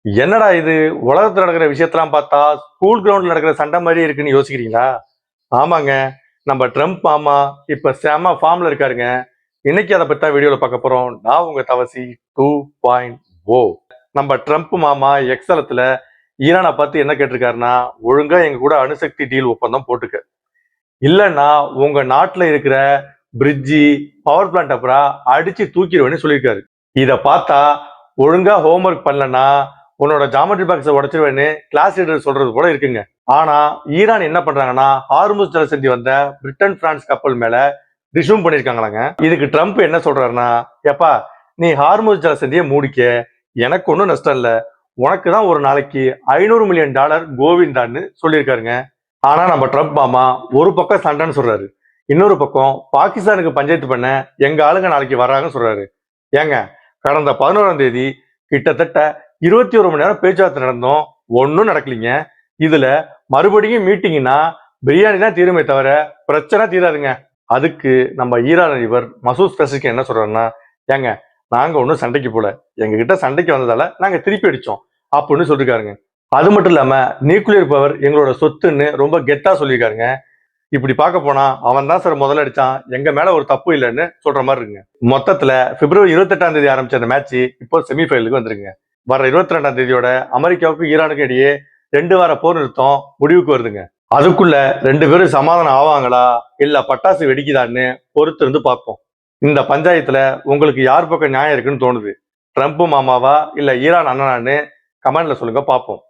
என்னடா இது உலகத்துல நடக்கிற விஷயத்தெல்லாம் பார்த்தா ஸ்கூல் கிரவுண்ட்ல நடக்கிற சண்டை மாதிரி இருக்குன்னு யோசிக்கிறீங்களா? ஆமாங்க. நம்ம ட்ரம்ப் மாமா இப்ப செம ஃபார்ம்ல இருக்காருங்க. இன்னைக்கு அதை பத்தி தான் வீடியோல பார்க்க போறோம். நான் உங்க தவசி 2.0. நம்ம ட்ரம்ப் மாமா எக்ஸலத்துல ஈரானை பார்த்து என்ன கேட்டிருக்காருன்னா, ஒழுங்கா எங்க கூட அணுசக்தி டீல் ஒப்பந்தம் போட்டுக்க. இல்லைன்னா உங்க நாட்டுல இருக்கிற பிரிட்ஜி பவர் பிளான்ட் அப்புறம் அடிச்சு தூக்கிடுவேன்னு சொல்லியிருக்காரு. இத பார்த்தா ஒழுங்கா ஹோம்ஒர்க் பண்ணலன்னா உன்னோட ஜாமெட்ரி பாக்ஸை உடைச்சிருவேன்னு கிளாஸ் லீடர் சொல்றது போல இருக்குங்க. ஆனா ஈரான் என்ன பண்றாங்கன்னா ஹார்முஸ் ஜலசந்தி வந்த பிரிட்டன் பிரான்ஸ் கப்பல் மேல ரிசூம் பண்ணிருக்காங்களாங்க. இதுக்கு ட்ரம்ப் என்ன சொல்றாருன்னா, எப்பா நீ ஹார்முஸ் ஜலசந்தியை மூடிக்க, எனக்கு ஒன்றும் நஷ்டம் இல்லை, உனக்கு தான் ஒரு நாளைக்கு $500 மில்லியன் கோவிந்தான்னு சொல்லியிருக்காருங்க. ஆனா நம்ம ட்ரம்ப் மாமா ஒரு பக்கம் சண்டைன்னு சொல்றாரு, இன்னொரு பக்கம் பாகிஸ்தானுக்கு பஞ்சாயத்து பண்ண எங்க ஆளுங்க நாளைக்கு வர்றாங்கன்னு சொல்றாரு. ஏங்க, கடந்த 11ஆம் தேதி கிட்டத்தட்ட 21 மணி நேரம் பேச்சுவார்த்தை நடந்தோம், ஒன்னும் நடக்கலீங்க. இதுல மறுபடியும் மீட்டிங்னா பிரியாணி தான் தீருமே தவிர பிரச்சனை தீராதுங்க. அதுக்கு நம்ம ஈரான் அதிபர் மசூத் பெசிஷ்கியான் என்ன சொல்றாருன்னா, ஏங்க நாங்க ஒன்றும் சண்டைக்கு போல, எங்க கிட்ட சண்டைக்கு வந்ததால நாங்க திருப்பி அடிச்சோம் அப்படின்னு சொல்லிருக்காருங்க. அது மட்டும் இல்லாம நியூக்ளியர் பவர் எங்களோட சொத்துன்னு ரொம்ப கெத்தா சொல்லியிருக்காருங்க. இப்படி பார்க்க போனா அவன் தான் சார் முதல்ல அடிச்சான், எங்க மேல ஒரு தப்பு இல்லைன்னு சொல்ற மாதிரி இருக்குங்க. மொத்தத்துல பிப்ரவரி 28ஆம் தேதி ஆரம்பிச்ச அந்த மேட்ச் இப்போ செமிஃபைனலுக்கு வந்துருங்க. வர 22ஆம் தேதியோட அமெரிக்காவுக்கும் ஈரானுக்கும் இடையே 2 வார போர் நிறுத்தம் முடிவுக்கு வருதுங்க. அதுக்குள்ள 2 பேரும் சமாதானம் ஆவாங்களா இல்ல பட்டாசு வெடிக்குதான்னு பொறுத்து இருந்து பார்ப்போம். இந்த பஞ்சாயத்துல உங்களுக்கு யார் பக்கம் நியாயம் இருக்குன்னு தோணுது? ட்ரம்ப் மாமாவா இல்ல ஈரான் அண்ணனான்னு கமெண்ட்ல சொல்லுங்க, பார்ப்போம்.